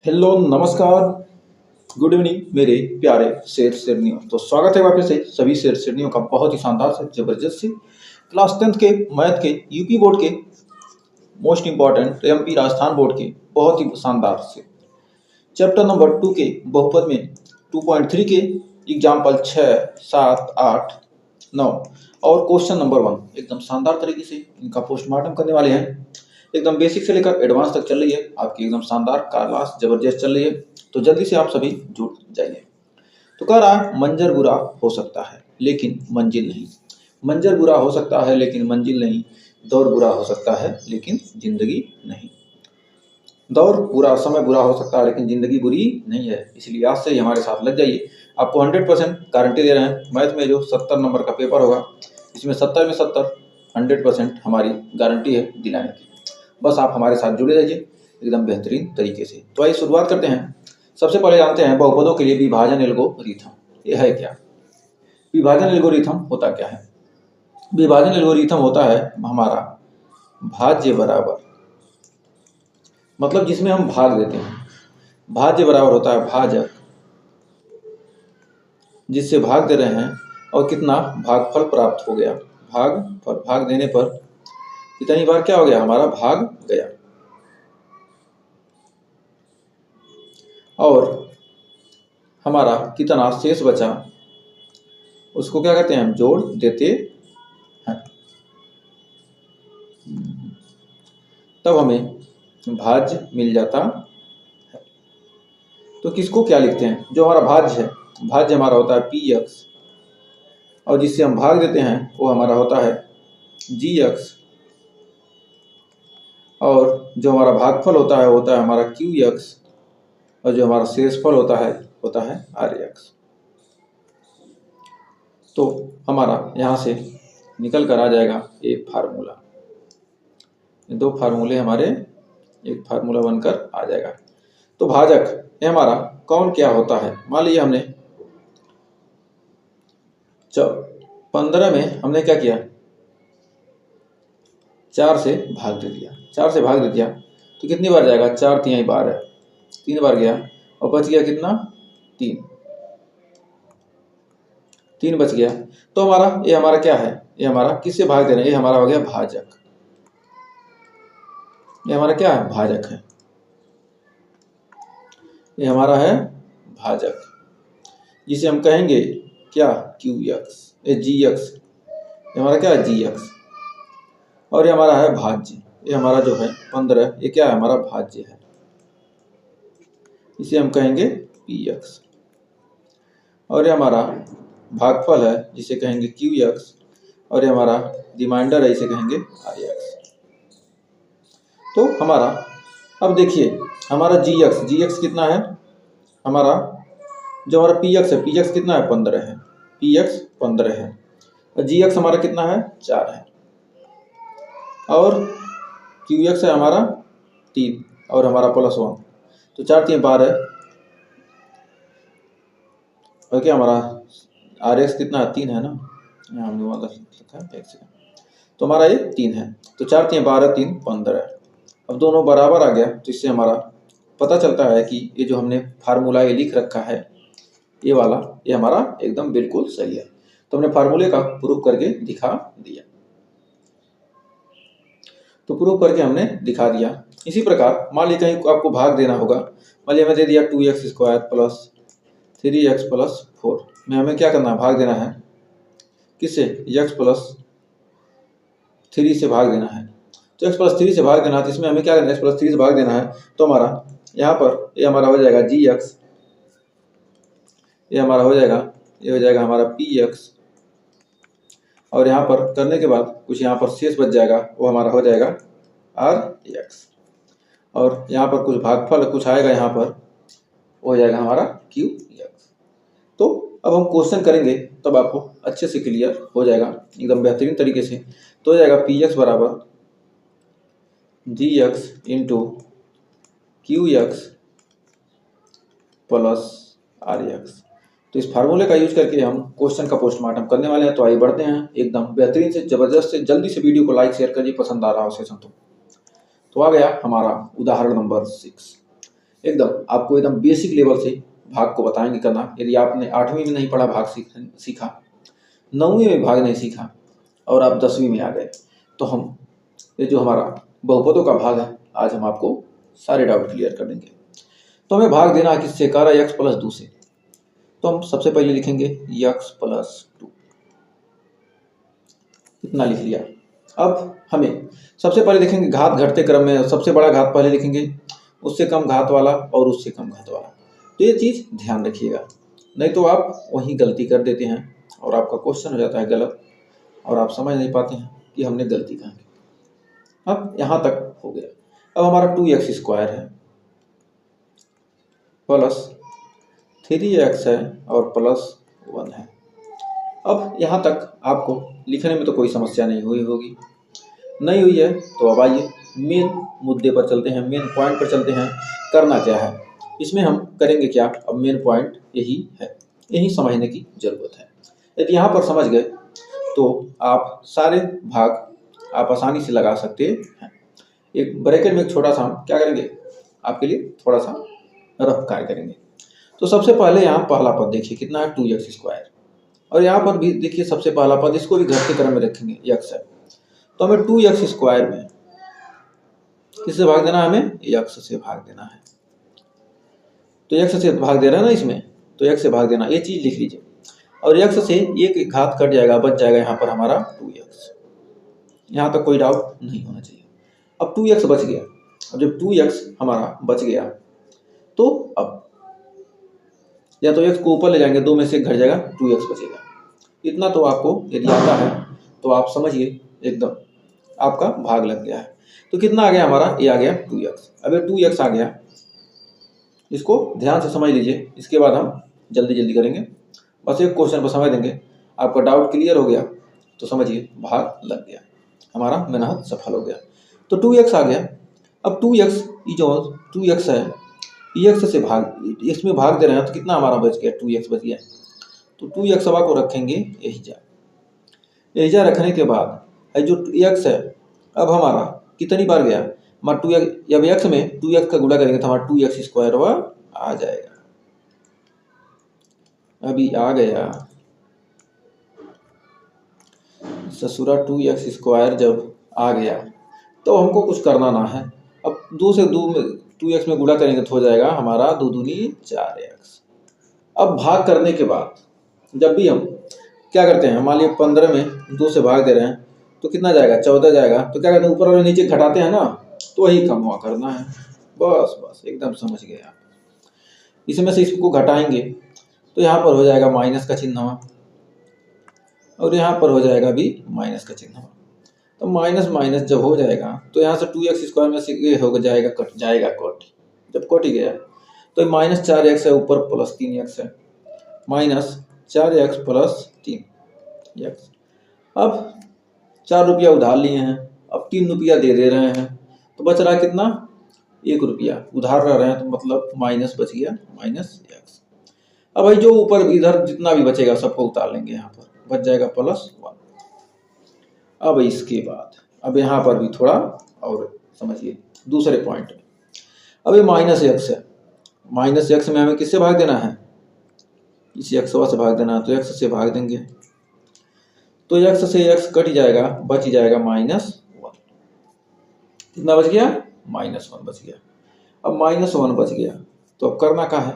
Hello नमस्कार, good evening मेरे प्यारे शेर शेरनियों। तो स्वागत है वापस से सभी शेर शेरनियों का बहुत ही शानदार से जबरदस्त से क्लास 10th के मैथ के यूपी बोर्ड के most important MP Rajasthan board के बहुत ही शानदार से चैप्टर नंबर 2 के बहुपद में 2.3 के एग्जाम्पल 6, 7, 8, 9 और क्वेश्चन नंबर 1 एकदम शानदार तरीके से इनका पोस्टमार्टम करने वाले हैं। एकदम बेसिक से लेकर एडवांस तक चल रही है आपकी, एकदम शानदार क्लास जबरदस्त चल रही है। तो जल्दी से आप सभी जुड़ जाइए। तो कह रहा है मंजर बुरा हो सकता है लेकिन मंजिल नहीं, मंजर बुरा हो सकता है लेकिन मंजिल नहीं, दौर बुरा हो सकता है लेकिन जिंदगी नहीं। दौर बुरा, समय बुरा हो सकता है लेकिन जिंदगी बुरी नहीं है, इसलिए आज से ही हमारे साथ लग जाइए। आपको 100% गारंटी दे रहे हैं। मैथ में जो 70 नंबर का पेपर होगा इसमें 70 में 70 100% हमारी गारंटी है दिलाने की। बस आप हमारे साथ जुड़े रहिए एकदम बेहतरीन तरीके से। तो आइए शुरुआत करते हैं। सबसे पहले जानते हैं बहुपदों के लिए विभाजन एल्गोरिथम ये है क्या। विभाजन एल्गोरिथम होता क्या है? विभाजन एल्गोरिथम होता है हमारा भाज्य बराबर, मतलब जिसमें हम भाग देते हैं। भाज्य बराबर होता है भाजक, जिससे भाग दे रहे हैं और कितना भागफल प्राप्त हो गया। भागफल, भाग देने पर कितनी बार क्या हो गया, हमारा भाग गया। और हमारा कितना शेष बचा उसको क्या कहते हैं, हम जोड़ देते हैं। तब हमें भाज्य मिल जाता है। तो किसको क्या लिखते हैं, जो हमारा भाज्य है, भाज्य हमारा होता है पी एक्स और जिससे हम भाग देते हैं वो हमारा होता है जी एक्स, और जो हमारा भागफल होता है हमारा क्यू एक्स, और जो हमारा शेषफल होता है आर एक्स। तो हमारा यहाँ से निकल कर आ जाएगा एक फार्मूला, दो फार्मूले हमारे एक फार्मूला बनकर आ जाएगा। तो भाजक ये हमारा कौन क्या होता है, मान लीजिए हमने 15 में हमने क्या किया, 4 से भाग दे दिया। 4 से भाग दे दिया तो कितनी बार जाएगा, 4 तिहाई 12, 3 बार गया और बच गया कितना, 3 बच गया। तो हमारा ये हमारा क्या है, ये हमारा किससे भाग दे रहे हैं, ये हमारा हो गया भाजक। ये हमारा क्या है, भाजक है। ये हमारा है भाजक, जिसे हम कहेंगे क्या, क्यू एक्स, ये जी एक्स, ये हमारा क्या है जी एक्स। और ये हमारा है भाज्य, ये हमारा जो है 15, ये क्या है, हमारा भाज्य है, इसे हम कहेंगे पी एक्स। और ये हमारा भागफल है जिसे कहेंगे क्यू एक्स, और ये हमारा रिमाइंडर है, इसे कहेंगे आर एक्स। तो हमारा अब देखिए हमारा जी एक्स कितना है, हमारा जो हमारा पी एक्स है, पी एक्स कितना है, 15 है, पी एक्स 15 है, और जी एक्स हमारा कितना है, 4 है, और क्यू एक्स है हमारा 3 और हमारा +1, तो 4 3 12, और क्या हमारा आर एक्स कितना है, 3 है ना, यहाँ हमने वाला लिखा है, एक सेकंड। तो हमारा ये 3 है, तो 4 3 12, 3 15। अब दोनों बराबर आ गया, तो इससे हमारा पता चलता है कि ये जो हमने फार्मूला ये लिख रखा है ये वाला, ये हमारा एकदम बिल्कुल सही है। तो हमने फार्मूले का प्रूफ करके दिखा दिया। तो प्रूफ करके हमने दिखा दिया। इसी प्रकार मान लीजिए कहीं आपको भाग देना होगा, मान लीजिए हमें दे दिया 2x² + 3x + 4 में हमें क्या करना है, भाग देना है किससे, x + 3 से भाग देना है। तो x + 3 से भाग देना है, तो इसमें हमें क्या करना है, x + 3 से भाग देना है। तो हमारा यहाँ पर ये हमारा हो जाएगा जी एक्स, ये हमारा हो जाएगा, ये हो जाएगा हमारा पी एक्स, और यहाँ पर करने के बाद कुछ यहाँ पर शेष बच जाएगा, वो हमारा हो जाएगा आर एक्स, और यहाँ पर कुछ भागफल कुछ आएगा यहाँ पर, वो हो जाएगा हमारा क्यू एक्स। तो अब हम क्वेश्चन करेंगे तब आपको अच्छे से क्लियर हो जाएगा एकदम बेहतरीन तरीके से। तो हो जाएगा पी एक्स बराबर G X into Q X plus R X. तो इस फार्मूले का यूज करके हम क्वेश्चन का पोस्टमार्टम करने वाले हैं। तो आइए बढ़ते हैं एकदम बेहतरीन से जबरदस्त से, जल्दी से वीडियो को लाइक शेयर करिए, पसंद आ रहा हो सेशन तो आ गया हमारा उदाहरण नंबर 6। एकदम आपको एकदम बेसिक लेवल से भाग को बताएंगे करना। यदि आपने 8वीं में नहीं पढ़ा भाग सीखा, 9वीं में भाग नहीं सीखा और आप 10वीं में आ गए, तो हम ये जो हमारा बहुपदों का भाग है आज हम आपको सारे डाउट क्लियर कर देंगे। तो हमें भाग देना है किससे, कह रहा है x+2 से। तो हम सबसे पहले लिखेंगे x+2, इतना लिख लिया। अब हमें सबसे पहले देखेंगे घात घटते क्रम में, सबसे बड़ा घात पहले लिखेंगे, उससे कम घात वाला और उससे कम घात वाला। तो ये चीज़ ध्यान रखिएगा, नहीं तो आप वहीं गलती कर देते हैं और आपका क्वेश्चन हो जाता है गलत और आप समझ नहीं पाते हैं कि हमने गलती कहाँ की। अब यहाँ तक हो गया। अब हमारा 2x² है प्लस 3x है और +1 है। अब यहाँ तक आपको लिखने में तो कोई समस्या नहीं हुई होगी, नहीं हुई है तो अब आइए मेन मुद्दे पर चलते हैं, मेन पॉइंट पर चलते हैं। करना क्या है इसमें, हम करेंगे क्या, अब मेन पॉइंट यही है, यही समझने की ज़रूरत है। यदि यहाँ पर समझ गए तो आप सारे भाग आप आसानी से लगा सकते हैं। एक ब्रैकेट में एक छोटा सा हम क्या करेंगे, आपके लिए थोड़ा सा रफ कार्य करेंगे। तो सबसे पहले यहाँ पहला पद देखिए कितना है, 2x², और यहाँ पर भी देखिए सबसे पहला पद, इसको भी घटते क्रम में रखेंगे, x है। तो हमें 2x² में किससे भाग देना है, हमें x से भाग देना है। तो x से भाग दे रहा है ना इसमें, तो x से भाग देना, ये चीज़ लिख लीजिए। और x से एक घात कट जाएगा, बच जाएगा यहाँ पर हमारा 2x। यहाँ तक कोई डाउट नहीं होना चाहिए। अब 2x बच गया। अब जब 2x हमारा बच गया तो अब या तो x को ऊपर ले जाएंगे, 2 में से घट जाएगा, 2x बचेगा। इतना तो आपको यदि आता है तो आप समझिए एकदम आपका भाग लग गया है। तो कितना आ गया हमारा, ये आ गया 2x। अब ये 2x आ गया, इसको ध्यान से समझ लीजिए, इसके बाद हम जल्दी जल्दी करेंगे, बस एक क्वेश्चन पर समझ देंगे। आपका डाउट क्लियर हो गया तो समझिए भाग लग गया, हमारा मेहनत सफल हो गया। तो 2x आ गया। अब 2x, ये जो 2x है, x से भाग, इसमें भाग दे रहे हैं तो कितना हमारा बच गया, 2x बच गया। तो 2x सवा को रखेंगे एहिजा रखने के बाद जो x है अब हमारा कितनी बार गया, हमारा 2x, जब x में 2x का गुणा करेंगे तो हमारा 2x² आ जाएगा। अभी आ गया ससुरा 2x² जब आ गया तो हमको कुछ करना ना है। अब 2 से 2x में गुणा करेंगे तो हो जाएगा हमारा 2 दूनी 4x। अब भाग करने के बाद जब भी हम क्या करते हैं, मान लीजिए 15 में 2 से भाग दे रहे हैं तो कितना जाएगा, 14 जाएगा। तो क्या करते हैं, ऊपर वाले नीचे घटाते हैं ना, तो वही कम हुआ करना है। बस एकदम समझ गए आप। इसमें से इसको घटाएंगे तो यहाँ पर हो जाएगा माइनस का चिन्ह और यहाँ पर हो जाएगा भी माइनस का चिन्ह। तो माइनस माइनस जब हो जाएगा तो यहाँ से 2x² में से ये हो जाएगा, कट जाएगा, कट जब कट ही गया तो -4x है, ऊपर +3x है, -4x + 3x। अब 4 रुपया उधार लिए हैं, अब 3 रुपया दे रहे हैं, तो बच रहा है कितना, 1 रुपया उधार रह रहे हैं, तो मतलब माइनस बच गया -x। अब भाई जो ऊपर इधर जितना भी बचेगा सबको उतार लेंगे, यहाँ पर बच जाएगा +1। अब इसके बाद अब यहाँ पर भी थोड़ा और समझिए दूसरे पॉइंट में। अब ये -x है, -x में हमें किससे भाग देना है, इसी x से भाग देना है, तो x से भाग देंगे तो x से x कट जाएगा, बच जाएगा -1। कितना बच गया, -1 बच गया। अब -1 बच गया तो अब करना क्या है,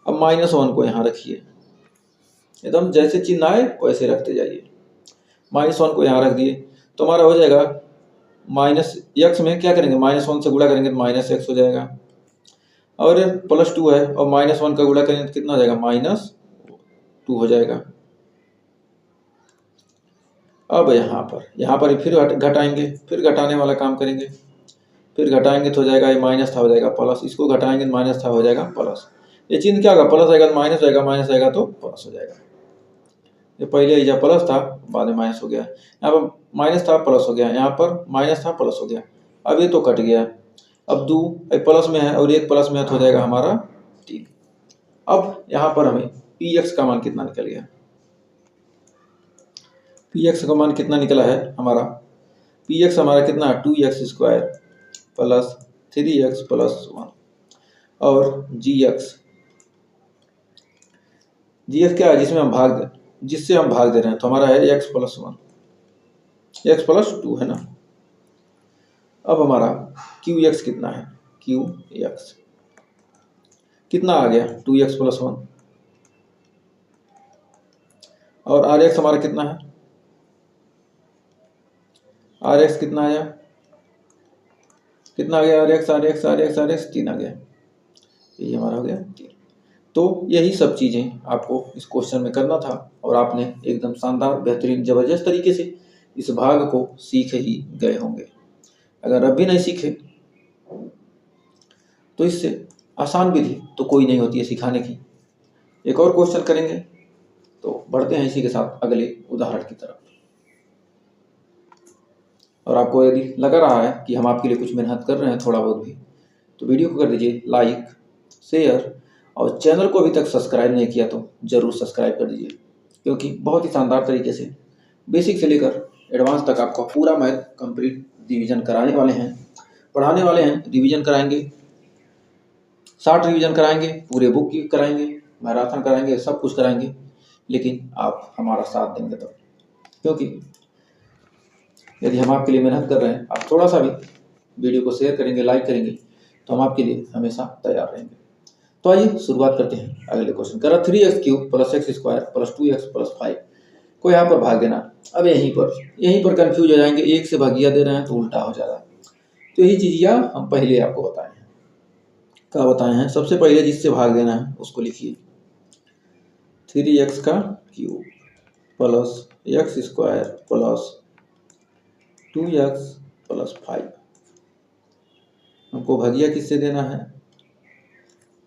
अब -1 को यहाँ रखिए, एकदम जैसे चिन्ह आए वैसे रखते जाइए। -1 को यहाँ रख दिए तो हमारा हो जाएगा -x में क्या करेंगे, -1 से गुणा करेंगे तो -x हो जाएगा, और +2 है और -1 का गुणा करेंगे तो कितना हो जाएगा, -2 हो जाएगा। अब यहाँ पर फिर घटाएंगे, फिर घटाने वाला काम करेंगे, फिर घटाएंगे तो हो जाएगा, ये माइनस था हो जाएगा प्लस, इसको घटाएंगे तो माइनस था हो जाएगा प्लस। ये चिन्ह क्या होगा, प्लस आएगा तो माइनस आएगा, माइनस आएगा तो प्लस हो जाएगा। ये पहले ये प्लस था बाद में माइनस हो गया, यहाँ पर माइनस था प्लस हो गया, यहाँ पर माइनस था प्लस हो गया। अब ये तो कट गया, अब 2 प्लस में है और 1 प्लस में है तो हो जाएगा हमारा 3। अब यहाँ पर हमें px का मान कितना निकल गया, px का मान कितना निकला है हमारा, px हमारा कितना है 2x² + 3x + 1। और जी एक्स क्या है, जिससे हम भाग दे रहे हैं, तो हमारा है एक्स प्लस 1, एक्स प्लस 2 है ना। अब हमारा क्यू एक्स कितना है, क्यू एक्स कितना आ गया 2x प्लस 1, और आर एक्स हमारा कितना है, आर एक्स कितना आया, कितना आ गया आर एक्स 3 आ गया, ये हमारा हो गया 3। तो यही सब चीज़ें आपको इस क्वेश्चन में करना था, और आपने एकदम शानदार बेहतरीन ज़बरदस्त तरीके से इस भाग को सीख ही गए होंगे। अगर अब भी नहीं सीखे तो इससे आसान विधि तो कोई नहीं होती है सिखाने की। एक और क्वेश्चन करेंगे, तो बढ़ते हैं इसी के साथ अगले उदाहरण की तरफ। और आपको यदि लग रहा है कि हम आपके लिए कुछ मेहनत कर रहे हैं थोड़ा बहुत भी, तो वीडियो को कर दीजिए लाइक, शेयर, और चैनल को अभी तक सब्सक्राइब नहीं किया तो ज़रूर सब्सक्राइब कर दीजिए, क्योंकि बहुत ही शानदार तरीके से बेसिक से लेकर एडवांस तक आपको पूरा मैथ कंप्लीट रिवीजन कराने वाले हैं, पढ़ाने वाले हैं, रिवीजन कराएंगे, शॉर्ट रिवीजन कराएंगे, पूरे बुक की कराएंगे, मैराथन कराएंगे, सब कुछ कराएंगे, लेकिन आप हमारा साथ देंगे तब। क्योंकि यदि हम आपके लिए मेहनत कर रहे हैं, आप थोड़ा सा भी वीडियो को शेयर करेंगे, लाइक करेंगे, तो हम आपके लिए हमेशा तैयार रहेंगे। तो आइए शुरुआत करते हैं अगले क्वेश्चन। करा 3x³ plus x square plus 2x plus 5 को यहाँ पर भाग देना। अब यहीं पर कंफ्यूज हो जाएंगे, एक से भागिया दे रहे हैं तो उल्टा हो जाएगा। तो यही चीज़ यह हम पहले आपको बताए हैं। क्या बताए हैं? सबसे पहले जिससे भाग देना है उसको लिखिए, 3x³ plus x square plus 2x plus 5। हमको भागिया किससे देना है?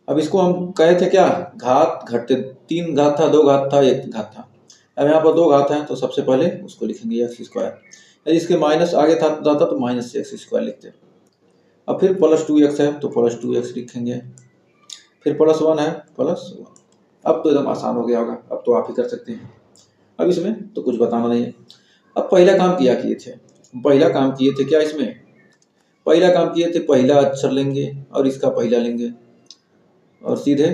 अब इसको हम कहे थे क्या, घात घटते, 3 घात था, 2 घात था, 1 घात था। अब यहाँ पर 2 घात है, तो सबसे पहले उसको लिखेंगे x स्क्वायर। यदि इसके माइनस आगे था जाता तो माइनस x स्क्वायर लिखते। अब फिर प्लस 2x है तो प्लस 2x लिखेंगे, फिर प्लस 1 है प्लस 1। अब तो एकदम आसान हो गया होगा, अब तो आप ही कर सकते हैं, अब इसमें तो कुछ बताना नहीं है। अब पहला काम क्या किए थे, क्या इसमें पहला काम किए थे, पहला अक्षर लेंगे और इसका पहला लेंगे और सीधे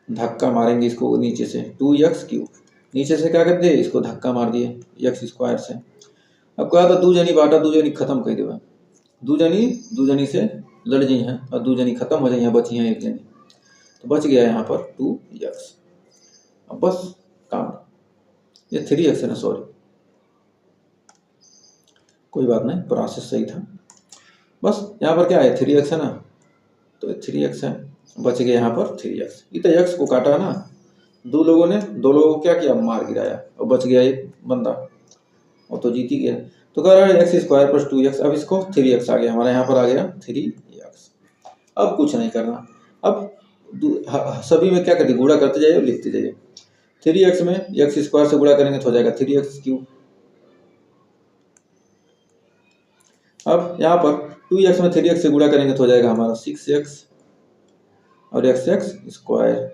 धक्का मारेंगे इसको नीचे से, 2x³ नीचे से क्या करते हैं, इसको धक्का मार दिए x स्क्वायर से। अब कहा था 2 जनी बाटा 2 जनी खत्म कर देगा, 2 जनी से लड़ जी हैं और 2 जनी खत्म हो जाए, यहाँ बची हैं 1 जनी, तो बच गया यहाँ पर 2x। अब बस काम, ये 3x है ना, सॉरी कोई बात नहीं, प्रोसेस सही था। बस यहाँ पर क्या है, 3x है ना, तो 3x है, बच गया यहाँ पर 3x। ये तो x को काटा ना, दो लोगों को क्या किया, मार गिराया, और बच गया एक बंदा, और तो जीत ही गया। तो कह रहा है x स्क्वायर प्लस 2x, अब इसको 3x आ गया, हमारा यहाँ पर आ गया 3x। अब कुछ नहीं करना, अब सभी में क्या करते, गुणा करते जाइए और लिखते जाइए। 3x में x स्क्वायर से गुणा करेंगे तो हो जाएगा 3x³। अब यहाँ पर 2x में 3x से गुणा करेंगे तो हो जाएगा हमारा 6x और x स्क्वायर,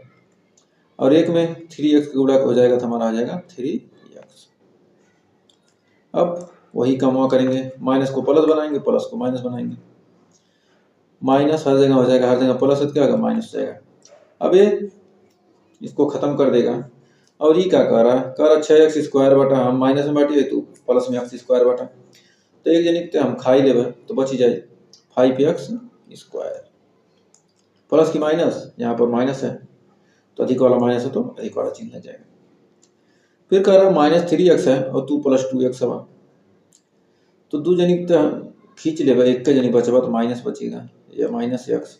और एक में 3x का गुणा हो जाएगा तो हमारा आ जाएगा 3x। अब वही कमा करेंगे, माइनस को प्लस बनाएंगे, प्लस को माइनस बनाएंगे, माइनस हर जगह हो जाएगा, हर जगह प्लस है तो क्या होगा, माइनस हो जाएगा। अब ये इसको खत्म कर देगा, और ये क्या कह रहा है 6x स्क्वायर बटा, हम माइनस में बांटिए तो प्लस में x स्क्वायर बटा, तो एक जनिक हम खाई लेवे तो बच जाए 5x स्क्वायर, प्लस की माइनस, यहाँ पर माइनस है तो अधिक वाला माइनस है तो अधिक वाला चिन्ह लग जाएगा। फिर कह रहा है -3x है और 2 + 2x है, तो 2 जनिक खींच लेगा, एक का जनी बचेगा तो माइनस बचेगा, ये -x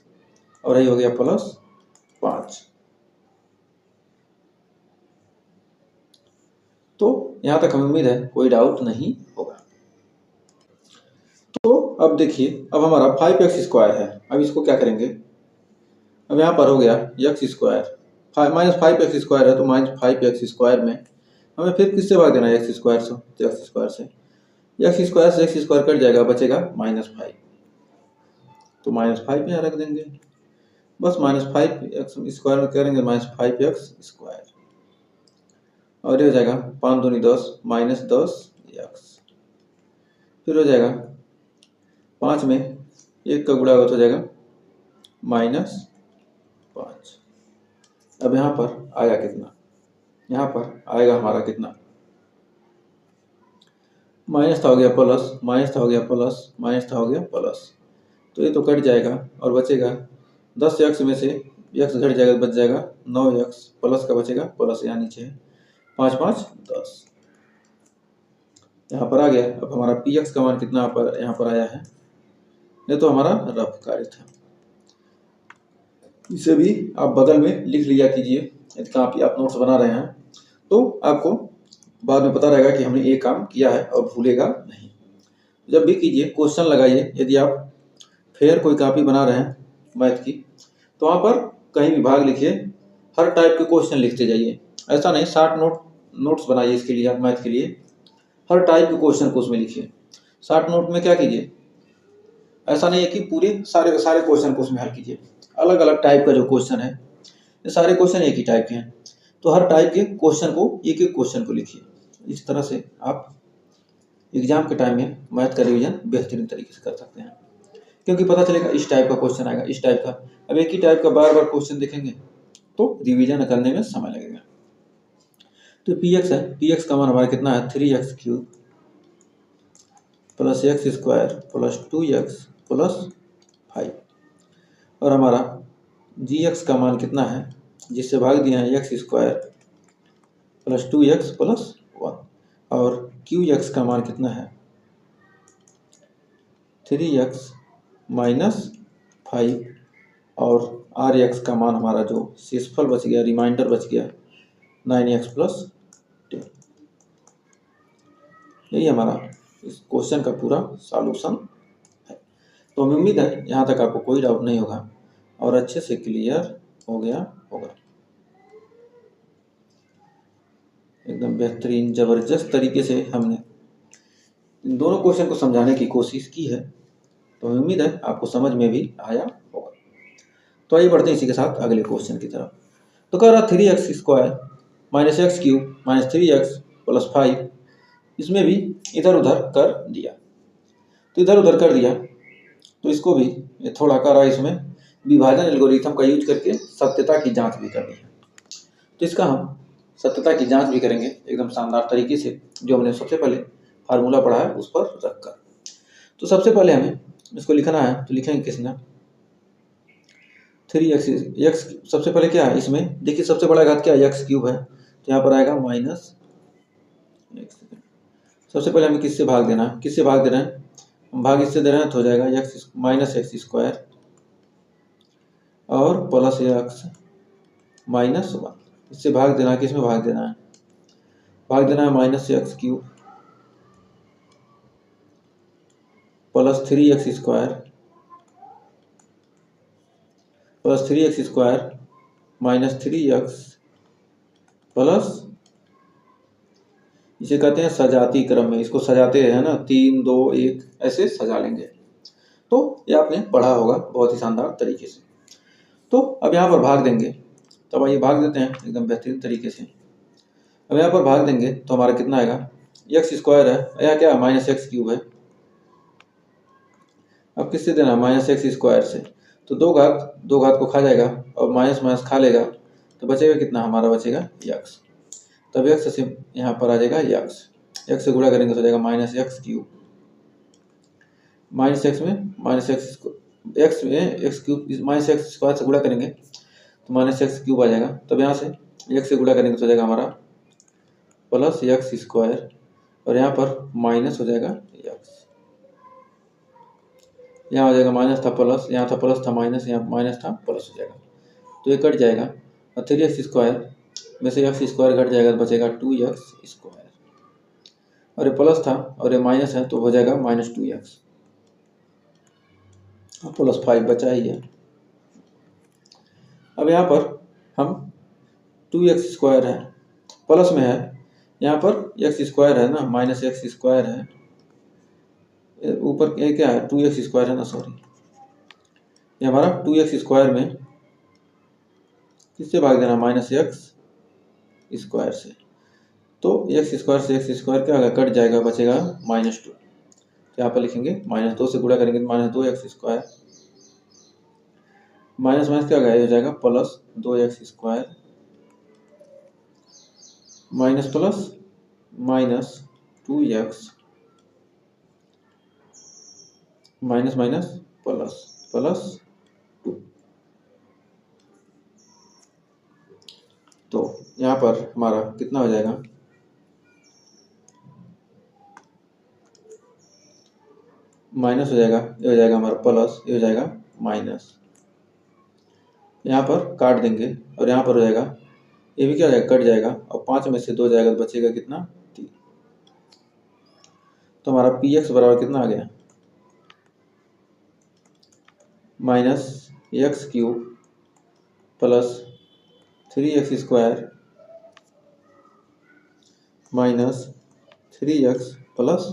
और यही हो गया +5। तो यहाँ तक हमें उम्मीद है कोई डाउट नहीं होगा। तो अब देखिए, अब हमारा 5x स्क्वायर है, अब इसको क्या करेंगे, अब यहाँ पर हो गया x स्क्वायर, -5x स्क्वायर है तो -5x स्क्वायर में हमें फिर किससे भाग देना है, x स्क्वायर से, तो x स्क्वायर से x स्क्वायर कट जाएगा, बचेगा -5, तो -5 यहाँ रख देंगे, बस -5x स्क्वायर में करेंगे -5x स्क्वायर, और ये हो जाएगा 5 दूनी 10 -10x, फिर हो जाएगा 5 में 1 का गुणा हो जाएगा -5। अब यहाँ पर आया कितना, यहाँ पर आएगा हमारा कितना, माइनस था हो गया प्लस, माइनस था हो गया प्लस, माइनस था हो गया प्लस, तो ये तो कट जाएगा और बचेगा 10x में से x घट जाएगा, बच जाएगा 9x, प्लस का बचेगा प्लस, यहाँ नीचे है 5 5 10, यहाँ पर आ गया। अब हमारा px का मान कितना यहाँ पर आया है, ये तो हमारा रफ कार्य था। इसे भी आप बगल में लिख लिया कीजिए, यदि काफी आप नोट्स बना रहे हैं तो आपको बाद में पता रहेगा कि हमने ये काम किया है और भूलेगा नहीं। जब भी कीजिए क्वेश्चन लगाइए, यदि आप फेयर कोई कॉपी बना रहे हैं मैथ की तो वहाँ पर कहीं भी भाग लिखिए, हर टाइप के क्वेश्चन लिखते जाइए। ऐसा नहीं 60 नोट्स बनाइए इसके लिए, आप मैथ के लिए हर टाइप के क्वेश्चन को उसमें लिखिए। 60 नोट में क्या कीजिए, ऐसा नहीं है कि पूरे सारे क्वेश्चन को उसमें हल कीजिए, अलग अलग टाइप का जो क्वेश्चन है, ये सारे क्वेश्चन एक ही टाइप के हैं, तो हर टाइप के क्वेश्चन को एक एक क्वेश्चन को लिखिए। इस तरह से आप एग्जाम के टाइम में मैथ का रिवीजन बेहतरीन तरीके से कर सकते हैं, क्योंकि पता चलेगा इस टाइप का क्वेश्चन आएगा, इस टाइप का। अब एक ही टाइप का बार बार क्वेश्चन देखेंगे तो रिवीजन करने में समय लगेगा। तो px है, px का मान हमारा कितना है 3x³ plus x square plus 2x plus 5, और हमारा gx का मान कितना है, जिससे भाग दिया है x square plus 2x plus 1, और qx का मान कितना है 3x माइनस 5, और rx का मान हमारा जो शेषफल बच गया, रिमाइंडर बच गया 9x प्लस 10। यही हमारा इस क्वेश्चन का पूरा सॉल्यूशन है। तो हमें उम्मीद है यहाँ तक आपको कोई डाउट नहीं होगा और अच्छे से क्लियर हो गया होगा। एकदम बेहतरीन ज़बरदस्त तरीके से हमने इन दोनों क्वेश्चन को समझाने की कोशिश की है, तो हमें उम्मीद है आपको समझ में भी आया होगा। तो आइए बढ़ते हैं इसी के साथ अगले क्वेश्चन की तरफ। तो कह रहा 3x square minus x³ minus 3x plus 5, इसमें भी इधर उधर कर दिया, तो इधर उधर कर दिया तो इसको भी थोड़ा करा, इसमें विभाजन एल्गोरिथम का यूज करके सत्यता की जांच भी करनी है। तो इसका हम सत्यता की जांच भी करेंगे एकदम शानदार तरीके से, जो हमने सबसे पहले फार्मूला पढ़ा है उस पर रखकर। तो सबसे पहले हमें इसको लिखना है, तो लिखेंगे किसने 3x, सबसे पहले क्या है इसमें देखिए, सबसे बड़ा घात क्या है x³ है, तो यहाँ पर आएगा माइनस x। सबसे पहले हमें किससे भाग देना है, किससे भाग दे रहे हैं, हम भाग इससे दे रहे हैं तो हो जाएगा x माइनस x स्क्वायर और प्लस x माइनस 1। इससे भाग देना है, किसमें भाग देना है, भाग देना है minus x³ plus 3x square plus 3x square minus 3x plus, इसे कहते हैं सजाती क्रम में, इसको सजाते हैं ना, 3 2 1 ऐसे सजा लेंगे। तो ये आपने पढ़ा होगा बहुत ही शानदार तरीके से। तो अब यहाँ पर भाग देंगे, तब आइए भाग देते हैं एकदम बेहतरीन तरीके से। अब यहाँ पर भाग देंगे तो हमारा कितना आएगा, x स्क्वायर है, यहाँ क्या माइनस x³ है, अब किससे देना माइनस x स्क्वायर से, तो दो घात को खा जाएगा और माइनस माइनस खा लेगा, तो बचेगा कितना, हमारा बचेगा x। तब x से यहाँ पर आ जाएगा x से गुणा करेंगे तो हो जाएगा माइनस x³ माइनस x में माइनस x में x³ माइनस x स्क्वायर से गुणा करेंगे तो माइनस x³ आ जाएगा। तब यहाँ से x से गुणा करेंगे तो हो जाएगा हमारा प्लस x स्क्वायर, और यहाँ पर माइनस हो जाएगा x, यहाँ हो जाएगा माइनस था प्लस, यहाँ था प्लस था माइनस, यहाँ माइनस था प्लस हो जाएगा, तो ये कट जाएगा और 3x स्क्वायर में से x स्क्वायर घट जाएगा तो बचेगा 2x स्क्वायर, और ये प्लस था और ये माइनस है तो हो जाएगा माइनस 2x और प्लस 5 बचा ही है। अब यहाँ पर हम 2x स्क्वायर है प्लस में है, यहाँ पर x स्क्वायर है ना, माइनस x स्क्वायर है, ऊपर ये क्या है 2x स्क्वायर है ना, सॉरी, ये हमारा 2x स्क्वायर में किससे भाग देना माइनस x स्क्वायर से, तो x स्क्वायर से x स्क्वायर क्या होगा, कट जाएगा, बचेगा माइनस 2। तो यहाँ पर लिखेंगे माइनस 2 से गुणा करेंगे तो minus 2x square minus minus क्या हो जाएगा plus 2x² minus plus minus 2x minus minus plus plus 2। तो यहाँ पर हमारा कितना हो जाएगा, माइनस हो जाएगा, ये हो जाएगा हमारा प्लस, ये हो जाएगा माइनस, यहाँ पर काट देंगे और यहाँ पर हो जाएगा, ये भी क्या हो जाएगा कट जाएगा और 5 में से 2 जाएगा तो बचेगा कितना 3। तो हमारा px बराबर कितना आ गया -x³ plus 3x² minus 3x plus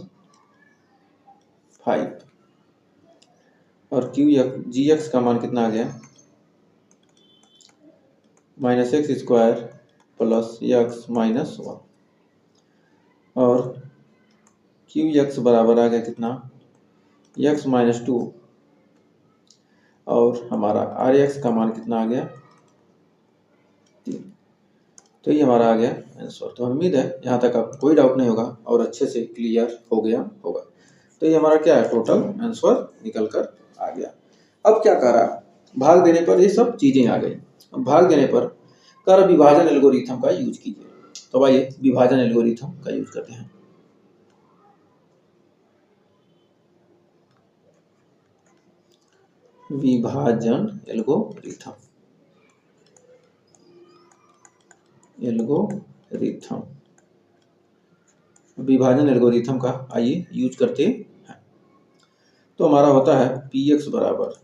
5 और gx का मान कितना आ गया -x² प्लस x माइनस 1 और qx बराबर आ गया कितना x माइनस 2 और हमारा rx का मान कितना आ गया 3। तो ये हमारा आ गया आंसर। तो उम्मीद है यहाँ तक आपको कोई डाउट नहीं होगा और अच्छे से क्लियर हो गया होगा। तो ये हमारा क्या है टोटल आंसर निकल कर आ गया। अब क्या कर रहा भाग देने पर ये सब चीजें आ गई। अब भाग देने पर कर विभाजन एल्गोरिथम का यूज कीजिए। तो आइए विभाजन एल्गोरिथम का यूज करते हैं। विभाजन एल्गोरिथम विभाजन एल्गोरिथम का आइए यूज करते हैं। तो हमारा होता है px बराबर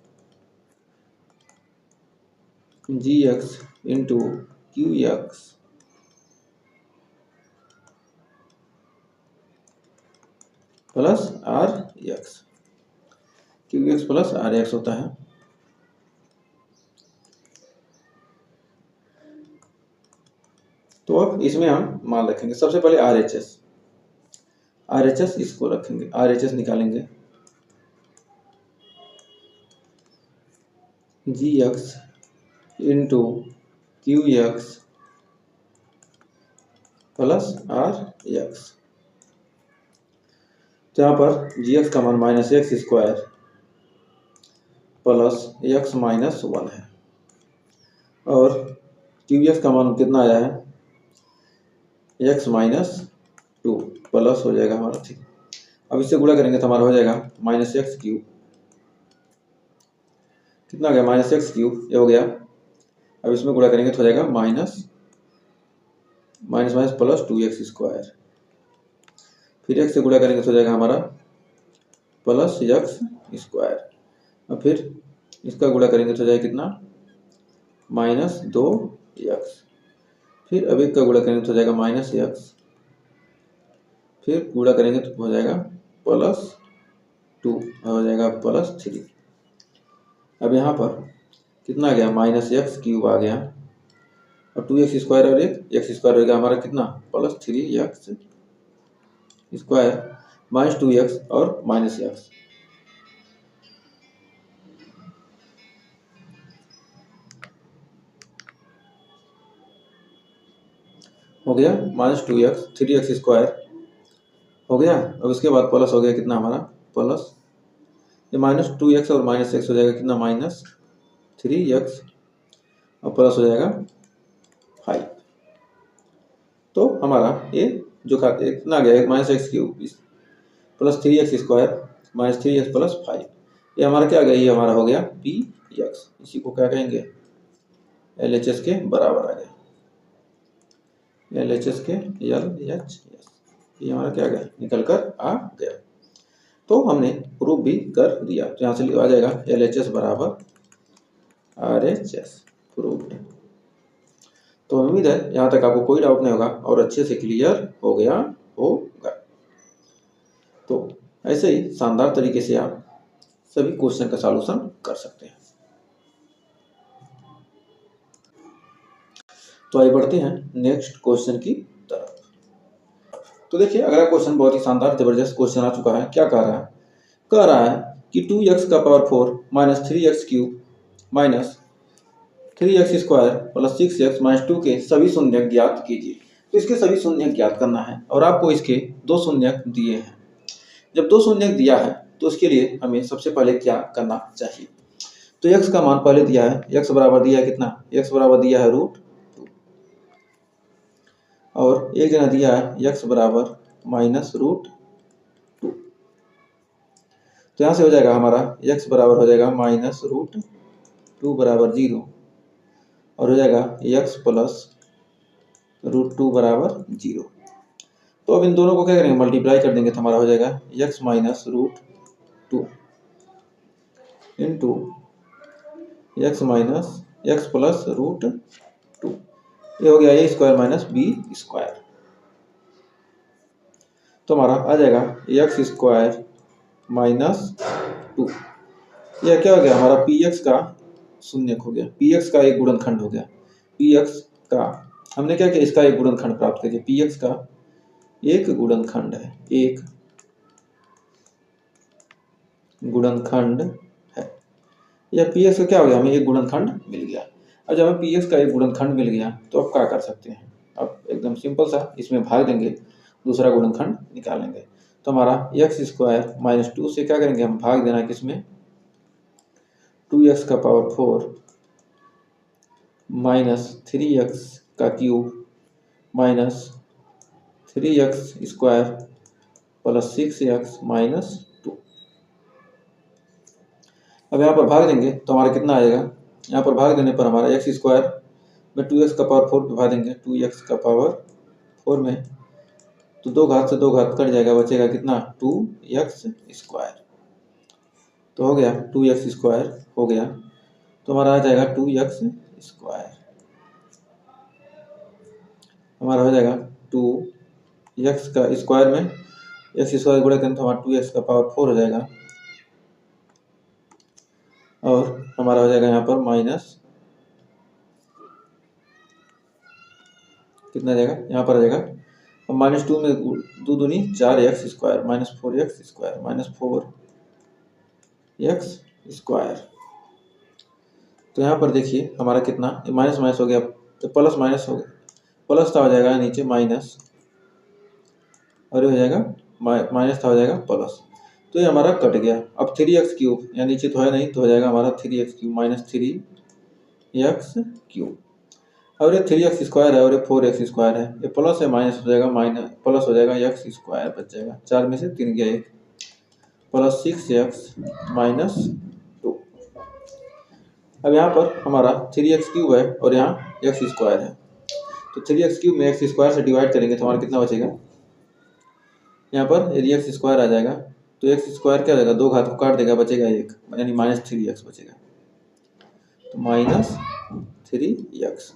gx into qx plus rx, qx plus rx होता है। तो अब इसमें हम मान रखेंगे सबसे पहले RHS इसको रखेंगे, RHS निकालेंगे gx into qx plus rx। तो यहाँ पर gx का मान -x² प्लस x माइनस 1 है और qx का मान कितना आया है x माइनस 2 प्लस हो जाएगा हमारा 3। अब इससे गुणा करेंगे तो हमारा हो जाएगा -x³ कितना आ गया -x³ ये हो गया। अब इसमें गुणा करेंगे तो हो जाएगा माइनस माइनस प्लस 2x², फिर x से गुणा करेंगे तो हो जाएगा हमारा प्लस x², और फिर इसका गुणा करेंगे तो हो जाएगा कितना -2x, फिर अब एक का गुणा करेंगे तो हो जाएगा -x, फिर गुणा करेंगे तो हो जाएगा +2 हो जाएगा +3। अब यहाँ पर कितना आ गया -x³ आ गया और 2x² और एक x² हो गया हमारा कितना +3x² -2x और -x। हो गया -2x 3x² हो गया। अब उसके बाद प्लस हो गया कितना हमारा प्लस ये -2x और -x हो जाएगा कितना -3x और प्लस हो जाएगा 5। तो हमारा ये जो कितना आ गया -x³ plus 3x² -3x plus 5, ये हमारा क्या आ गया, ये हमारा हो गया px। इसी को क्या कहेंगे LHS के बराबर आ गया, LHS के LHS, ये हमारा क्या आ गया निकल कर आ गया। तो हमने प्रूफ भी कर दिया। तो यहाँ से आ जाएगा LHS बराबर RHS प्रूफ। तो उम्मीद है यहाँ तक आपको कोई डाउट नहीं होगा और अच्छे से क्लियर हो गया होगा। तो ऐसे ही शानदार तरीके से आप सभी क्वेश्चन का सॉल्यूशन कर सकते हैं। तो आइए बढ़ते हैं नेक्स्ट क्वेश्चन की तरफ। तो देखिए अगला क्वेश्चन बहुत ही शानदार जबरदस्त क्वेश्चन आ चुका है। क्या कह रहा है कि 2x का power 4 -3x³ 3x² plus 6x minus 2 के सभी शून्य ज्ञात कीजिए। तो इसके सभी शून्य ज्ञात करना है और आपको इसके दो शून्य दिए हैं। जब दो शून्य दिया है तो उसके लिए हमें सबसे पहले क्या करना चाहिए। तो x का मान पहले दिया है, x बराबर दिया है कितना, x बराबर दिया है √2 और एक जगह दिया है x बराबर -√2। तो यहाँ से हो जाएगा हमारा x बराबर हो जाएगा -√2 बराबर 0 और हो जाएगा x प्लस √2 बराबर 0। तो अब इन दोनों को क्या करेंगे, मल्टीप्लाई कर देंगे तो हमारा हो जाएगा x minus √2 into x minus x plus √2। ये हो गया a² माइनस b²। तो हमारा आ जाएगा x² माइनस 2। यह क्या हो गया, हमारा px का शून्य हो गया, px का एक गुणनखंड हो गया। px का हमने क्या किया, इसका एक गुणनखंड प्राप्त कर दिया। px का एक गुणनखंड है, एक गुणनखंड है। यह px का क्या हो गया, हमें एक गुणनखंड मिल गया। अब जब हमें px का एक गुणनखंड मिल गया तो अब क्या कर सकते हैं, अब एकदम सिंपल सा इसमें भाग देंगे, दूसरा गुणनखंड निकालेंगे। तो हमारा x² माइनस 2 से क्या करेंगे, हम भाग देना किसमें, 2x का पावर 4 माइनस 3x का cube minus 3x² plus 6x minus 2। अब यहाँ पर भाग देंगे तो हमारा कितना आएगा, यहाँ पर भाग देने पर हमारा x² में 2x का पावर 4 पे भाग देंगे, 2x का पावर 4 में तो दो घात से दो घात कट जाएगा, बचेगा कितना 2x²। तो हो गया 2x² हो गया, तो हमारा आ जाएगा 2x²। हमारा हो जाएगा 2x का स्क्वायर में x² गुणा करें तो हमारा 2x का पावर 4 हो जाएगा और हमारा हो जाएगा यहाँ पर माइनस कितना जाएगा, यहाँ पर आ जाएगा -2 में 2 दूनी 4x² minus 4x² minus 4x²। तो यहाँ पर देखिए हमारा कितना माइनस माइनस हो गया तो प्लस माइनस हो गया, प्लस था हो जाएगा नीचे माइनस और ये हो जाएगा माइनस था हो जाएगा प्लस। तो ये हमारा कट गया। अब 3x³ यहाँ नीचे तो है नहीं तो हो जाएगा हमारा 3x³ माइनस 3x³ और ये 3x² है और ये 4x² है, ये प्लस है माइनस हो जाएगा, माइनस प्लस हो जाएगा x² बच जाएगा, 4 में से 3 गया 1 प्लस 6x माइनस 2। अब यहाँ पर हमारा 3x³ है और यहाँ x² है, तो 3x³ में x² से डिवाइड करेंगे तो हमारा कितना बचेगा, यहाँ पर यदि x² आ जाएगा तो x² क्या हो जाएगा, दो घात को काट देगा, बचेगा 1 यानी -3x बचेगा, तो -3x।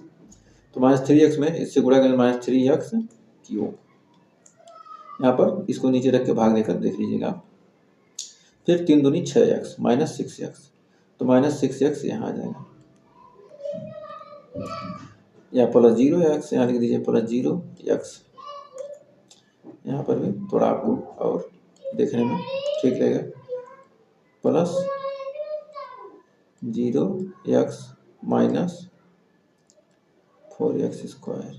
तो -3x में इससे गुणा करें -3x³। यहाँ पर इसको नीचे रख के भाग देकर देख लीजिएगा। फिर 3 दूनी 6x माइनस 6x, तो -6x यहाँ आ जाएगा या प्लस 0x, यहाँ लिख दीजिए प्लस 0x। यहाँ पर भी थोड़ा आपको और देखने में ठीक रहेगा, plus 0x minus 4x²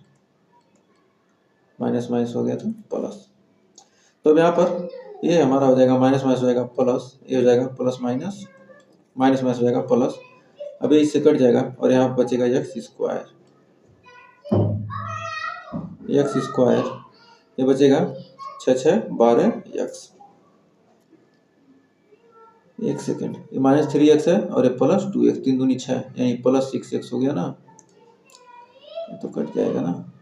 minus minus हो गया तो प्लस। तो अब यहाँ पर ये हमारा हो जाएगा माइनस माइनस हो जाएगा प्लस, ये हो जाएगा प्लस माइनस, माइनस माइनस हो जाएगा प्लस। अब ये इससे कट जाएगा और यहाँ बचेगा x², ये बचेगा 6 6 12x। एक सेकेंड, ये -3x है और ये प्लस 2x, 3 दूनी 6 यानी प्लस 6x हो गया ना, तो कट जाएगा ना,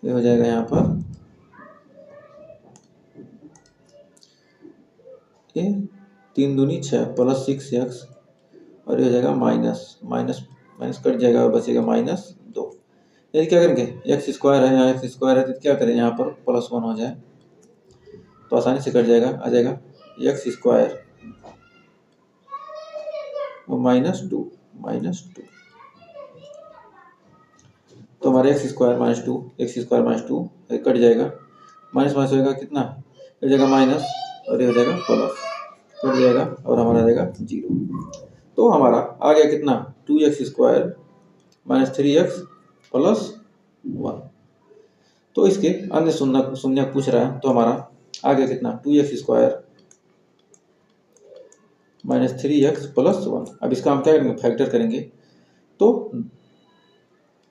ये हो जाएगा यहाँ पर ये 3 दूनी 6 प्लस 6x और ये हो जाएगा माइनस माइनस माइनस कट जाएगा और बचेगा -2। यदि क्या करेंगे x² है, यहाँ x² है तो क्या करें, यहाँ पर +1 हो जाए तो आसानी से कट जाएगा, आ जाएगा x² और -2 तो हमारे x² -2 कट जाएगा, माइनस माइनस होगा कितना, हो जाएगा माइनस और ये हो जाएगा प्लस, कट जाएगा और हमारा आ जाएगा 0। तो हमारा आ गया कितना 2x² माइनस 3x प्लस 1। तो इसके अन्य शून्य पूछ रहा है, तो हमारा आ गया कितना 2x² माइनस 3x प्लस 1। अब इसका हम क्या करेंगे, फैक्टर करेंगे। तो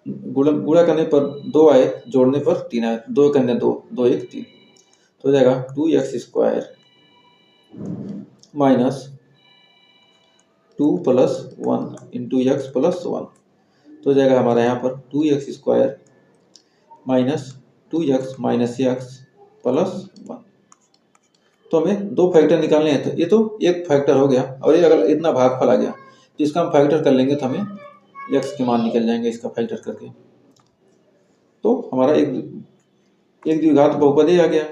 गुणा करने पर 2 आए, जोड़ने पर 3 आए, 2 करने 2, 2 1 3, तो हो जाएगा 2x² minus 2 plus 1 into x plus 1, तो हो जाएगा हमारा यहाँ पर 2x² minus 2x minus x plus 1। तो हमें दो फैक्टर निकालने हैं, तो ये तो एक फैक्टर हो गया, और ये अगर इतना भागफल आ गया तो इसका हम फैक्टर कर लेंगे तो हमें x के मान निकल जाएंगे इसका फैक्टर करके। तो हमारा एक द्विघात बहुपदी आ गया,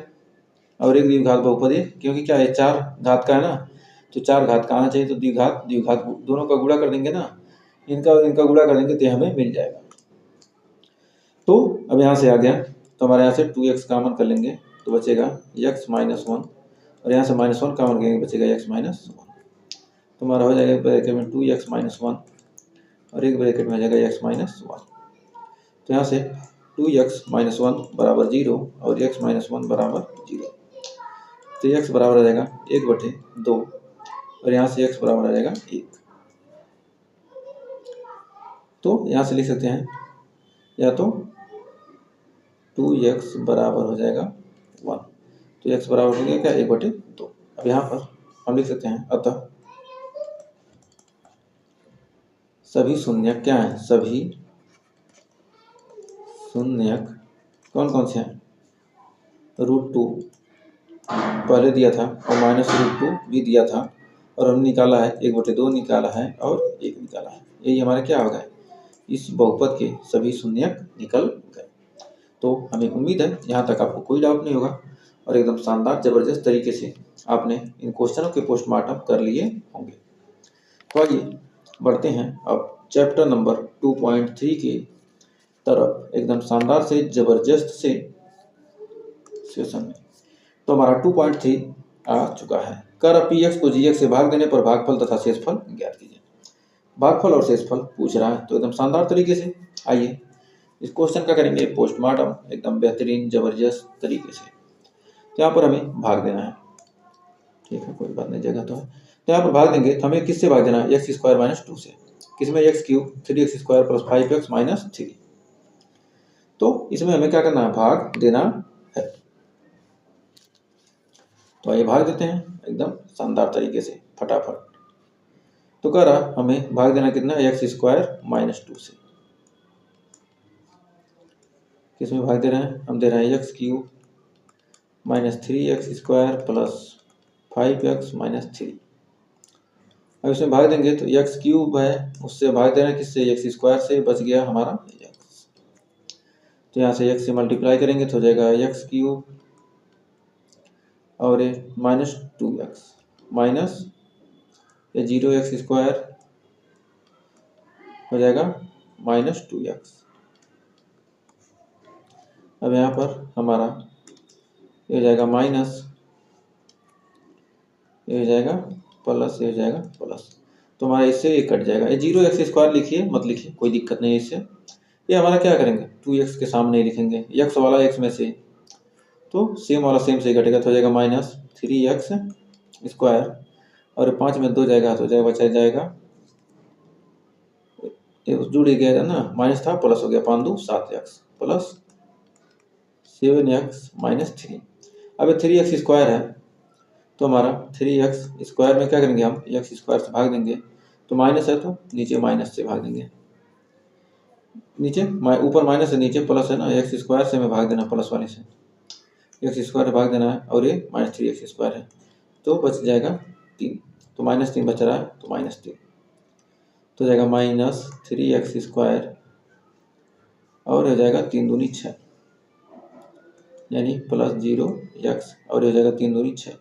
और एक द्विघात बहुपदी, क्योंकि क्या है 4 घात का है ना, तो 4 घात का आना चाहिए, तो द्विघात दोनों का गुणा कर देंगे ना, इनका गुणा कर देंगे तो हमें मिल जाएगा। तो अब यहाँ से आ गया, तो हमारे यहाँ से 2x कॉमन कर लेंगे तो बचेगा x माइनस 1, और यहाँ से -1 कॉमन करेंगे बचेगा x माइनस 1। तो हमारा हो जाएगा ब्रैकेट में 2x माइनस 1, और एक ब्रैकेट में आ जाएगा x माइनस 1। तो यहाँ से 2x माइनस 1 बराबर 0 और x माइनस 1 बराबर 0, तो x बराबर आ जाएगा 1/2, और यहाँ से x बराबर आ जाएगा 1। तो यहाँ से लिख सकते हैं, या तो 2x बराबर हो जाएगा 1, तो x बराबर हो गया क्या 1/2। अब यहाँ पर हम लिख सकते हैं, अतः सभी शून्यक क्या है, सभी शून्यक कौन कौन से हैं, √2 पहले दिया था और -√2 भी दिया था, और हमने निकाला है 1/2 निकाला है और 1 निकाला है। यही हमारा क्या होगा, इस बहुपद के सभी शून्यक निकल गए। तो हमें उम्मीद है यहाँ तक आपको कोई डाउट नहीं होगा, और एकदम शानदार जबरदस्त तरीके से आपने इन क्वेश्चनों के पोस्टमार्टम कर लिए होंगे। तो आइए बढ़ते हैं अब चैप्टर नंबर 2.3 की तरफ, एकदम शानदार से जबरदस्त से सेशन में। तो हमारा 2.3 आ चुका है। कर px को gx से भाग देने पर भागफल तथा शेषफल ज्ञात कीजिए। भागफल और शेषफल पूछ रहा है, तो एकदम शानदार तरीके से आइए इस क्वेश्चन का करेंगे पोस्टमार्टम एकदम बेहतरीन जबरदस्त तरीके से। तो यहाँ पर हमें भाग देना है, ठीक है, कोई बात नहीं, जगह तो है। तो यहाँ पर भाग देंगे तो हमें किससे भाग देना है, x² माइनस 2 से, किसमें x³ 3x² plus 5x minus 3। तो इसमें हमें क्या करना है, भाग देना है। तो आइए भाग देते हैं एकदम शानदार तरीके से फटाफट। तो कह रहा हमें भाग देना कितना, x² माइनस 2 से। किसमें भाग दे रहे हैं, हम दे रहे हैं x³ minus 3x² plus 5x minus 3। अब इसमें भाग देंगे तो x³ है, उससे भाग देना किससे, x² से, बच गया हमारा x। तो यहाँ से x से मल्टीप्लाई करेंगे तो हो जाएगा x³ और माइनस 2x माइनस 0x² हो जाएगा माइनस 2x। अब यहाँ पर हमारा ये हो जाएगा माइनस, ये हो जाएगा प्लस, ये हो जाएगा प्लस, तो हमारा इससे ये कट जाएगा। ये 0x² लिखिए, मत लिखिए, कोई दिक्कत नहीं है इससे। ये हमारा क्या करेंगे, 2x के सामने लिखेंगे, x वाला x में से, तो सेम वाला सेम से घटेगा, तो हो जाएगा माइनस 3x², और 5 में 2 जाएगा तो जाएगा, बचा जाएगा, ये जुड़ गया ना, माइनस था प्लस हो गया, 5 2 7x प्लस 7x माइनस 3। अब 3x² है, तो हमारा 3x² में क्या करेंगे, हम x² से भाग देंगे, तो माइनस है तो नीचे माइनस से भाग देंगे, नीचे ऊपर माइनस है, नीचे प्लस है ना, x² से हमें भाग देना, प्लस वाले से x² भाग देना है, और ये माइनस 3x² है, तो बच जाएगा 3, तो माइनस 3 बच रहा है, तो माइनस 3, तो हो जाएगा माइनस 3x², और हो जाएगा 3 दूनी 6, यानी प्लस 0x, और हो जाएगा 3 दूनी 6,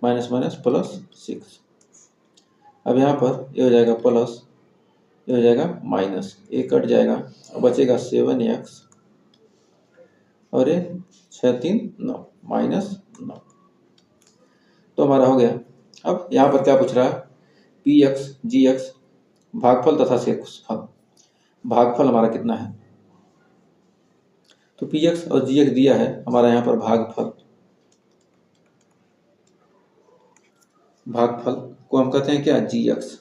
माइनस माइनस प्लस 6। अब यहाँ पर ये हो जाएगा प्लस, ये हो जाएगा माइनस, ये कट जाएगा और बचेगा 7x, और ये 6 3 9 माइनस 9। तो हमारा हो गया। अब यहाँ पर क्या पूछ रहा है पी एक्स जी एक्स भागफल तथा शेषफल। भागफल हमारा कितना है, तो पी एक्स और जी एक्स दिया है हमारा यहाँ पर भागफल। भागफल को हम कहते हैं क्या, जी एक्स।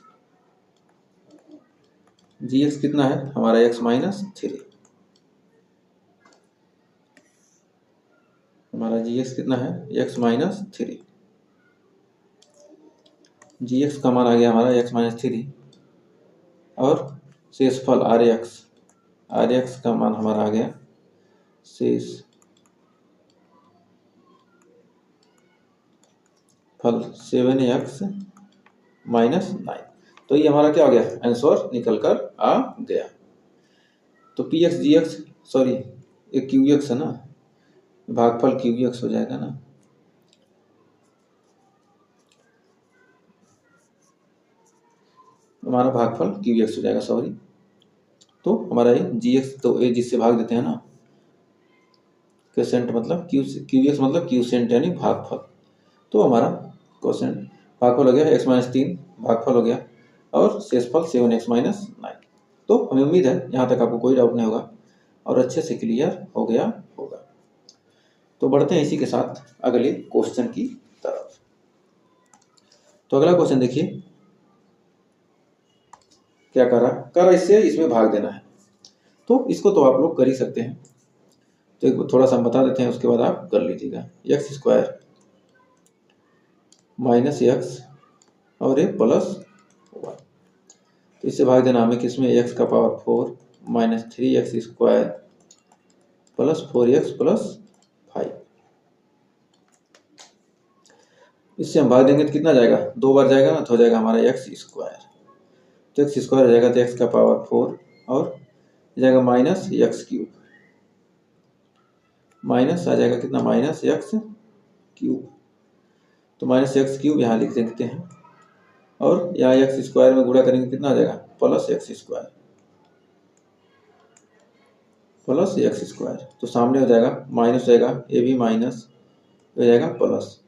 जी एक्स कितना है हमारा एक्स माइनस थ्री। हमारा जी एक्स कितना है एक्स माइनस थ्री। जी एक्स का मान आ गया हमारा एक्स माइनस थ्री और शेषफल आर एक्स का मान हमारा आ गया शेष फल 7x माइनस 9। तो ये हमारा क्या हो गया, आंसर निकल कर आ गया। तो पी एक्स जी एक्स सॉरी ये क्यू एक्स है ना, भागफल क्यू एक्स हो जाएगा ना। हमारा भागफल क्यू एक्स हो जाएगा सॉरी। तो हमारा ये जी एक्स तो ये जिससे भाग देते हैं ना, क्वोशेंट मतलब क्यू एक्स मतलब क्वोशेंट यानी भागफल। तो हमारा क्वोशेंट भागफल हो गया एक्स माइनस 3 भागफल हो गया और शेषफल 7x माइनस 9। तो हमें उम्मीद है यहाँ तक आपको कोई डाउट नहीं होगा और अच्छे से क्लियर हो गया होगा। तो बढ़ते हैं इसी के साथ अगले क्वेश्चन की तरफ। तो अगला क्वेश्चन देखिए क्या करा इससे इसमें भाग देना है। तो इसको तो आप लोग कर ही सकते हैं, तो एक थोड़ा सा हम बता देते हैं उसके बाद आप कर लीजिएगा। एक्स स्क्वायर माइनस एक्स और ये प्लस 1। तो इससे भाग देना हमें किसमें, एक्स का power 4 minus 3x square plus 4x plus 5। इससे हम भाग देंगे तो कितना जाएगा, 2 बार जाएगा ना, तो हो जाएगा हमारा एक्स स्क्वायर। तो एक्स स्क्वायर हो जाएगा तो एक्स का पावर 4 और जाएगा माइनस एक्स क्यूब, माइनस आ जाएगा कितना माइनस एक्स क्यूब। तो माइनस एक्स क्यूब यहाँ लिख देते हैं और यहाँ एक्स स्क्वायर में गुणा करेंगे कितना आ जाएगा plus x square plus x square. तो सामने हो जाएगा माइनस हो जाएगा, ये भी माइनस हो जाएगा प्लस,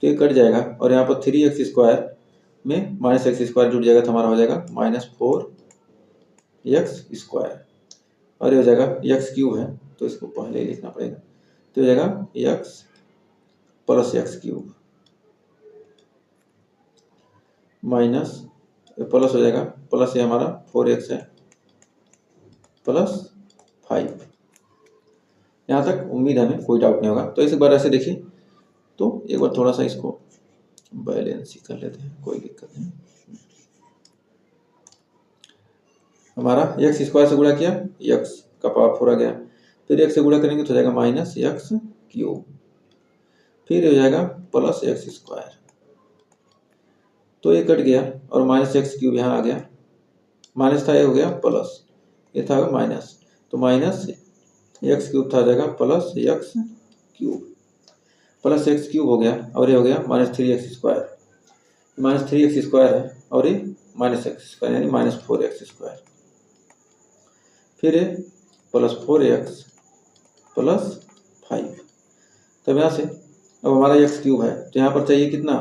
तो ये कट जाएगा और यहाँ पर 3x स्क्वायर में माइनस एक्स स्क्वायर जुड़ जाएगा तो हमारा हो जाएगा माइनस 4x स्क्वायर और ये हो जाएगा एक्स क्यूब है तो इसको पहले ही लिखना पड़ेगा। तो हो जाएगा x plus x cube minus plus हो जाएगा, प्लस ये हमारा 4x है प्लस 5। यहाँ तक उम्मीद हमें कोई डाउट नहीं होगा। तो इस बार ऐसे देखिए, तो एक बार थोड़ा सा इसको बैलेंस ही कर लेते हैं, कोई दिक्कत नहीं। हमारा एक्स स्क्वायर से गुणा किया, एक्स का पावर 4 आ गया, फिर एक्स से गुणा करेंगे तो हो जाएगा माइनस एक्स क्यूब, फिर हो जाएगा प्लस एक्स स्क्वायर। तो ये कट गया और माइनस एक्स क्यूब यहाँ आ गया, माइनस था ये हो गया प्लस, ये था माइनस, तो माइनस एक्स क्यूब था आ जाएगा plus x cube, plus x cube हो गया और ये हो गया minus 3x square, minus 3x square है और ये माइनस एक्स स्क्वायर यानी माइनस 4x स्क्वायर, फिर ये प्लस 4x प्लस 5। तब यहाँ से अब हमारा एक्स क्यूब है तो यहाँ पर चाहिए कितना,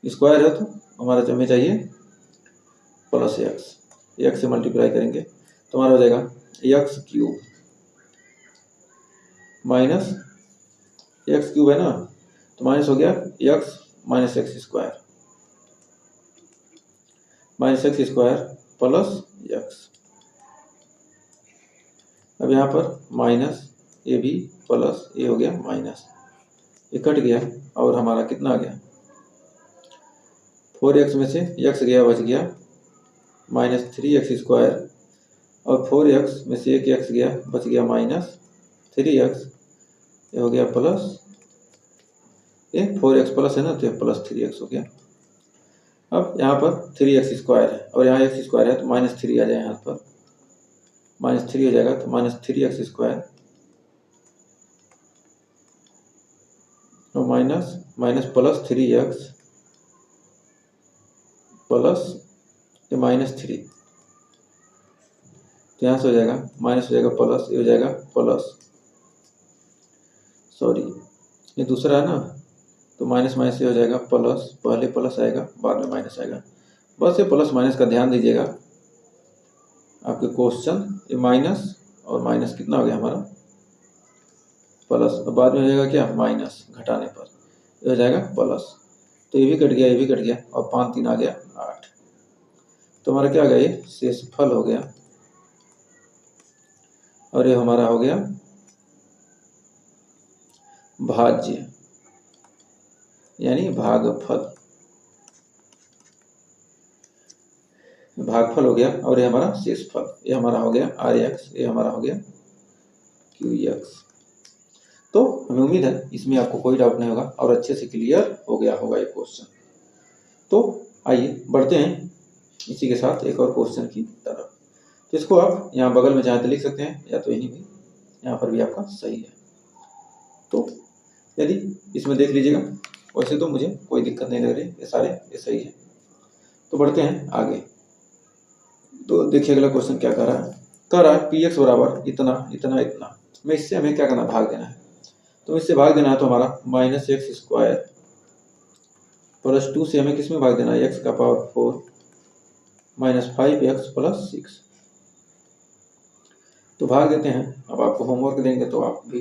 स्क्वायर है तो हमारा हमें चाहिए प्लस एक्स से मल्टीप्लाई करेंगे तो हमारा हो जाएगा x cube minus x cube है ना, तो माइनस हो गया x minus x square, minus x square plus x. अब यहाँ पर माइनस ये भी प्लस ये हो गया माइनस, ये कट गया और हमारा कितना आ गया 4x में से x गया बच गया माइनस 3x स्क्वायर और 4x में से एक x गया बच गया माइनस 3x, ये हो गया प्लस ये 4x प्लस है ना तो ये प्लस 3x हो गया। अब यहाँ पर 3x स्क्वायर है और यहाँ x स्क्वायर है तो माइनस 3 आ जाए यहाँ पर, माइनस 3 हो जाएगा तो माइनस 3x स्क्वायर और minus minus plus 3x plus ये माइनस 3, तो यहाँ से हो जाएगा माइनस हो जाएगा प्लस, ये हो जाएगा प्लस सॉरी ये दूसरा है ना, तो माइनस माइनस ये हो जाएगा प्लस, पहले प्लस आएगा बाद में माइनस आएगा, बस ये प्लस माइनस का ध्यान दीजिएगा। आपके क्वेश्चन ये माइनस और माइनस कितना हो गया हमारा प्लस, और बाद में हो जाएगा क्या माइनस, घटाने पर ये हो जाएगा प्लस। तो ये भी कट गया, ये भी कट गया, और 5 3 आ गया 8। तो हमारा क्या आ गया, ये शेषफल हो गया, और ये हमारा हो गया भाज्य यानी भागफल। भागफल हो गया, और ये हमारा शेषफल, ये हमारा हो गया Rx, ये हमारा हो गया Qx। तो हमें उम्मीद है इसमें आपको कोई डाउट नहीं होगा और अच्छे से क्लियर हो गया होगा ये क्वेश्चन। तो आइए बढ़ते हैं इसी के साथ एक और क्वेश्चन की तरफ। तो इसको आप यहाँ बगल में चाहे तो लिख सकते हैं, या तो यहीं भी, यहाँ पर भी आपका सही है। तो यदि इसमें देख लीजिएगा, वैसे तो मुझे कोई दिक्कत नहीं लग रही, ये सारे ये सही है। तो बढ़ते हैं आगे। तो देखिए अगला क्वेश्चन क्या कह रहा है px बराबर इतना इतना इतना में इससे हमें क्या करना है, भाग देना है। तो इससे भाग देना है तो हमारा -x² + 2 से हमें किस में भाग देना है, x का पावर 4 -5x + 6। तो भाग देते हैं। अब आपको होमवर्क देंगे तो आप भी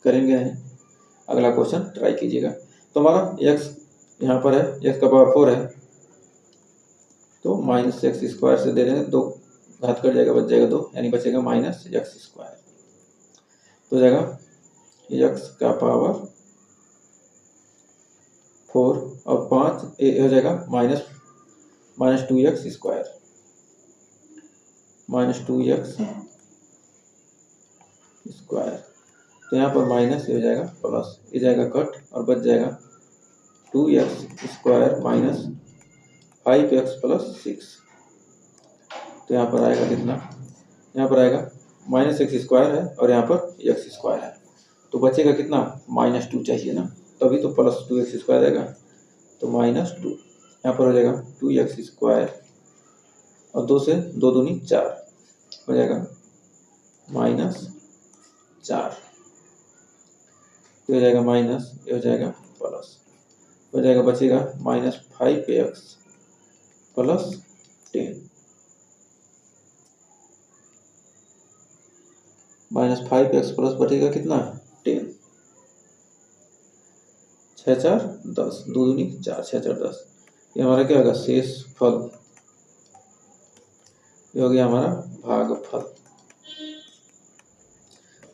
करेंगे नहीं, अगला क्वेश्चन ट्राई कीजिएगा। तो हमारा x यहाँ पर है, x का पावर 4 है, तो -x² से दे देंगे, 2 घात कट जाएगा, बच जाएगा 2, यानी बचेगा -x²। तो हो जाएगा x का पावर 4 और 5 हो जाएगा -2x², -2x²। तो यहाँ पर माइनस हो जाएगा प्लस, ये जाएगा कट और बच जाएगा 2x² - 5x + 6। तो यहाँ पर आएगा कितना, यहाँ पर आएगा -x² है और यहाँ पर x² है, तो बचेगा कितना -2 चाहिए ना, तभी तो +2x² आएगा। तो -2 यहाँ पर हो जाएगा 2x² और 2 से 2 दूनी 4 हो जाएगा -4। तो हो जाएगा माइनस, ये हो जाएगा प्लस, हो जाएगा बचेगा -5x + 10, -5x प्लस बचेगा कितना 10, 6 4 10, 2 दूनी 4, 6 4 10। ये हमारा क्या होगा शेषफल, ये हो गया हमारा भागफल।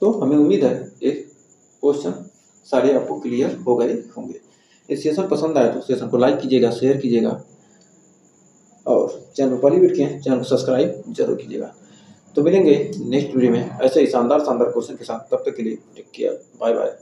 तो हमें उम्मीद है ये क्वेश्चन सारे आपको क्लियर हो गए होंगे। ये सेशन पसंद आए तो सेशन को लाइक कीजिएगा, शेयर कीजिएगा, और चैनल पर बैठ के चैनल को सब्सक्राइब जरूर कीजिएगा। तो मिलेंगे नेक्स्ट वीडियो में ऐसे ही शानदार क्वेश्चन के साथ, तब तक के लिए टेक केयर, बाय बाय।